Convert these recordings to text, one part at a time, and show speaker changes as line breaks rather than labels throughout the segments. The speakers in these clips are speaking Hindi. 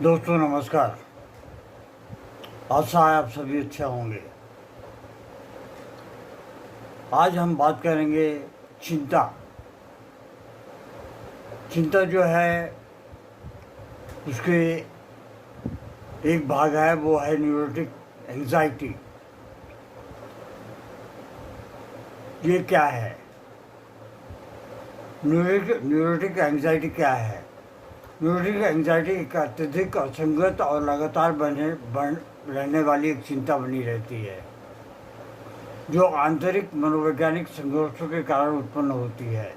दोस्तों नमस्कार। आशा है आप सभी अच्छे होंगे। आज हम बात करेंगे चिंता। चिंता जो है उसके एक भाग है, वो है न्यूरोटिक एंजाइटी। ये क्या है? न्यूरोटिक एंजाइटी क्या है? न्यूरोटिक एंजाइटी एक अत्यधिक असंगत और लगातार रहने वाली एक चिंता बनी रहती है, जो आंतरिक मनोवैज्ञानिक संघर्षों के कारण उत्पन्न होती है।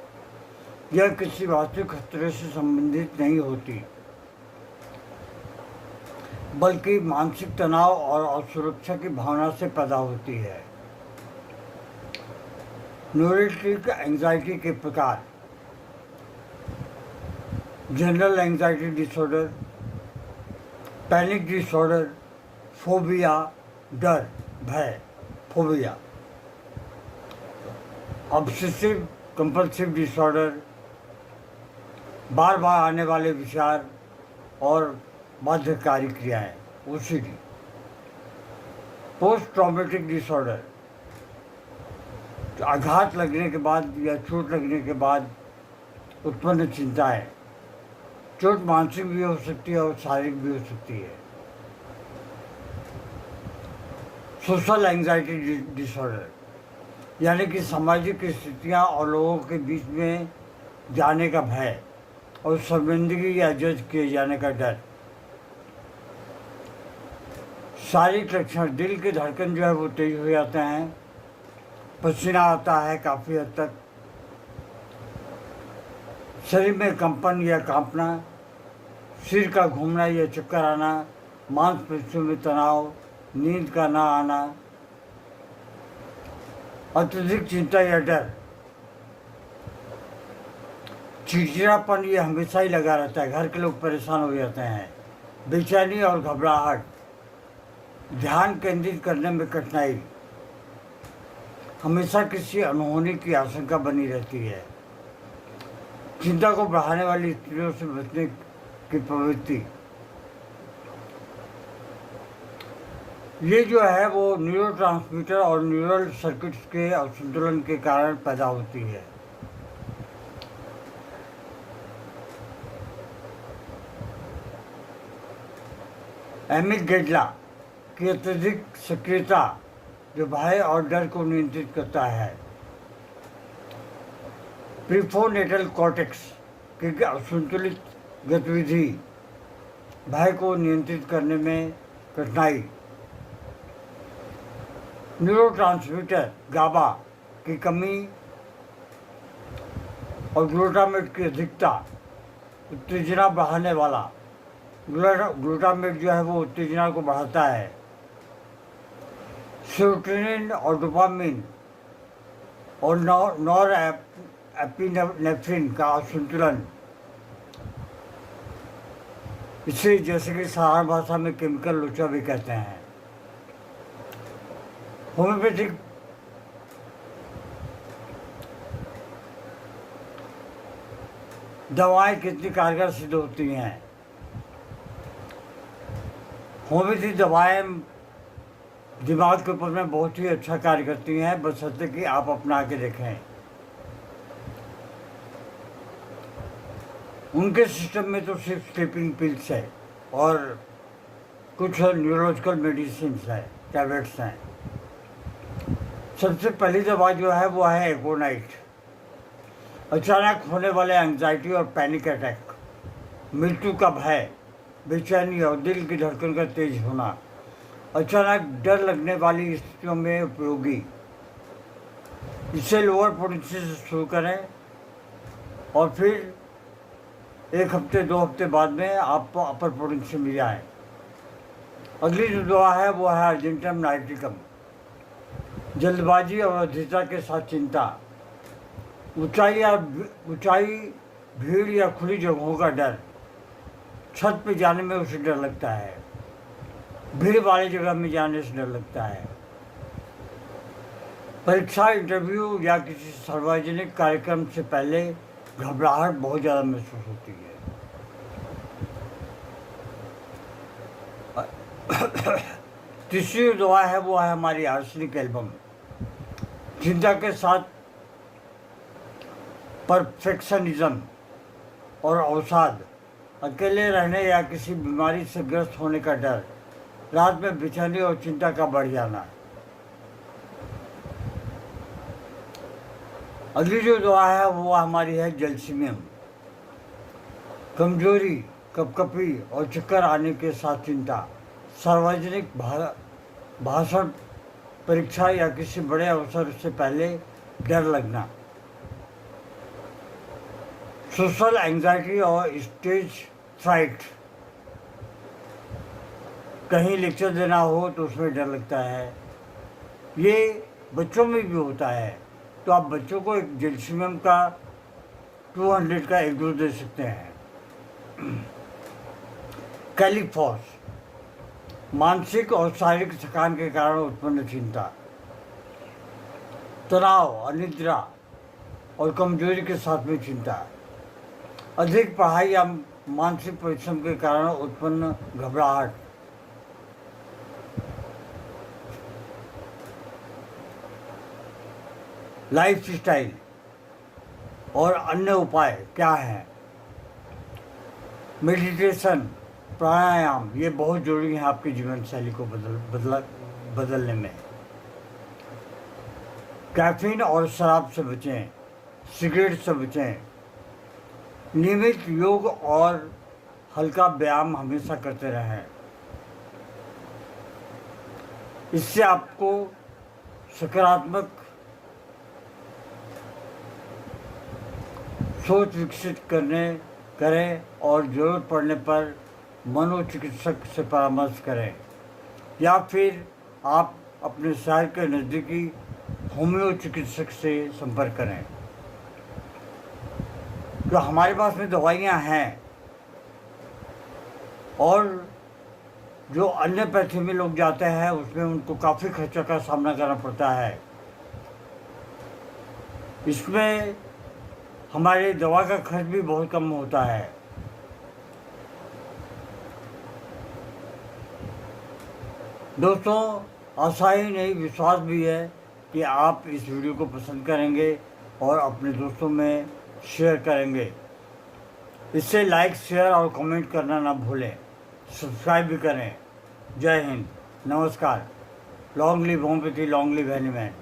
यह किसी वास्तविक खतरे से संबंधित नहीं होती, बल्कि मानसिक तनाव और असुरक्षा की भावना से पैदा होती है। न्यूरोटिक एंजाइटी के प्रकार: general anxiety disorder, panic disorder, phobia, डर, भय, फोबिया, ऑब्सेसिव कंपल्सिव डिसऑर्डर, बार बार आने वाले विचार और बाध्यकारी क्रियाएं, ओसीडी, पोस्ट ट्रॉमेटिक डिसऑर्डर, आघात लगने के बाद या चोट लगने के बाद उत्पन्न चिंताएं। चोट मानसिक भी हो सकती है और शारीरिक भी हो सकती है। सोशल एंजाइटी डिसऑर्डर, यानी कि सामाजिक स्थितियां और लोगों के बीच में जाने का भय और शर्मिंदगी या जज किए जाने का डर। शारीरिक लक्षण: दिल की धड़कन जो है वो तेज हो जाते हैं, पसीना आता है काफ़ी हद तक, शरीर में कंपन या कांपना, सिर का घूमना या चक्कर आना, मांसपेशियों में तनाव, नींद का ना आना। अत्यधिक चिंता या डर: चिड़चिड़ापन ये हमेशा ही लगा रहता है, घर के लोग परेशान हो जाते हैं। बेचैनी और घबराहट, ध्यान केंद्रित करने में कठिनाई, हमेशा किसी अनहोनी की आशंका बनी रहती है। चिंता को बढ़ाने वाली स्थितियों से बचने की प्रवृत्ति। ये जो है वो न्यूरोट्रांसमीटर और न्यूरल सर्किट्स के असंतुलन के कारण पैदा होती है। एमिगडाला की अत्यधिक सक्रियता, जो भय और डर को नियंत्रित करता है। प्रीफ्रोंटल कॉर्टेक्स की असंतुलित गतिविधि, भय को नियंत्रित करने में कठिनाई। न्यूरोट्रांसमीटर गाबा की कमी और ग्लूटामेट की अधिकता, उत्तेजना बढ़ाने वाला। ग्लूटामेट जो है वो उत्तेजना को बढ़ाता है। सेरोटोनिन और डोपामिन और नॉरएपिनेफ्रिन का असंतुलन, इसे जैसे कि साधारण भाषा में केमिकल लोचा भी कहते हैं। होम्योपैथिक दवाएं कितनी कारगर सिद्ध होती हैं? होम्योपैथिक दवाएं दिमाग के ऊपर में बहुत ही अच्छा कार्य करती हैं, बशर्ते कि आप अपना के देखें। उनके सिस्टम में तो सिर्फ स्लीपिंग पिल्स है और कुछ न्यूरोलॉजिकल मेडिसिन है, टैबलेट्स हैं। सबसे पहली दवा जो है वो है एकोनाइट। अचानक होने वाले एंजाइटी और पैनिक अटैक, मृत्यु का भय, बेचैनी और दिल की धड़कन का तेज होना, अचानक डर लगने वाली स्थितियों में उपयोगी। इसे लोअर पोटेंशियल से शुरू करें और फिर 1 हफ्ते 2 हफ्ते बाद में आपको अपर पोटेंशियल मिल जाए। अगली जो दवा है वो है अर्जेंटम नाइट्रिकम। जल्दबाजी और अधीरता के साथ चिंता, ऊंचाई, भीड़ या खुली जगहों का डर, छत पे जाने में उसे डर लगता है, भीड़ वाली जगह में जाने से डर लगता है, परीक्षा, इंटरव्यू या किसी सार्वजनिक कार्यक्रम से पहले घबराहट बहुत ज़्यादा महसूस होती है। तीसरी दुआ है वो है हमारी आर्सेनिक एल्बम। चिंता के साथ परफेक्शनिज्म और अवसाद, अकेले रहने या किसी बीमारी से ग्रस्त होने का डर, रात में बेचैनी और चिंता का बढ़ जाना। अगली जो दुआ है वो हमारी है जलसीमियम। कमजोरी, कपकपी और चक्कर आने के साथ चिंता, सार्वजनिक भाषण, परीक्षा या किसी बड़े अवसर से पहले डर लगना, सोशल एंजाइटी और स्टेज फ्राइट, कहीं लेक्चर देना हो तो उसमें डर लगता है। ये बच्चों में भी होता है, तो आप बच्चों को एक जलसीमियम का 200 का एक डोज दे सकते हैं। कैलिफॉस, मानसिक और शारीरिक थकान के कारण उत्पन्न चिंता, तनाव, अनिद्रा और कमजोरी के साथ में चिंता, अधिक पढ़ाई या मानसिक परिश्रम के कारण उत्पन्न घबराहट, लाइफ स्टाइल और अन्य उपाय क्या हैं? मेडिटेशन, प्राणायाम, ये बहुत जरूरी है आपकी जीवन शैली को बदलने में। कैफीन और शराब से बचें, सिगरेट से बचें, नियमित योग और हल्का व्यायाम हमेशा करते रहें। इससे आपको सकारात्मक सोच विकसित करें और ज़रूरत पड़ने पर मनोचिकित्सक से परामर्श करें, या फिर आप अपने शहर के नज़दीकी होम्यो चिकित्सक से संपर्क करें। तो हमारे पास में दवाइयाँ हैं, और जो अन्य पैथी में लोग जाते हैं उसमें उनको काफ़ी खर्चा का सामना करना पड़ता है। इसमें हमारे दवा का खर्च भी बहुत कम होता है। दोस्तों, आशा ही नहीं विश्वास भी है कि आप इस वीडियो को पसंद करेंगे और अपने दोस्तों में शेयर करेंगे। इससे लाइक, शेयर और कमेंट करना ना भूलें, सब्सक्राइब भी करें। जय हिंद, नमस्कार। Long live homoeopathy, long live एनीमैन।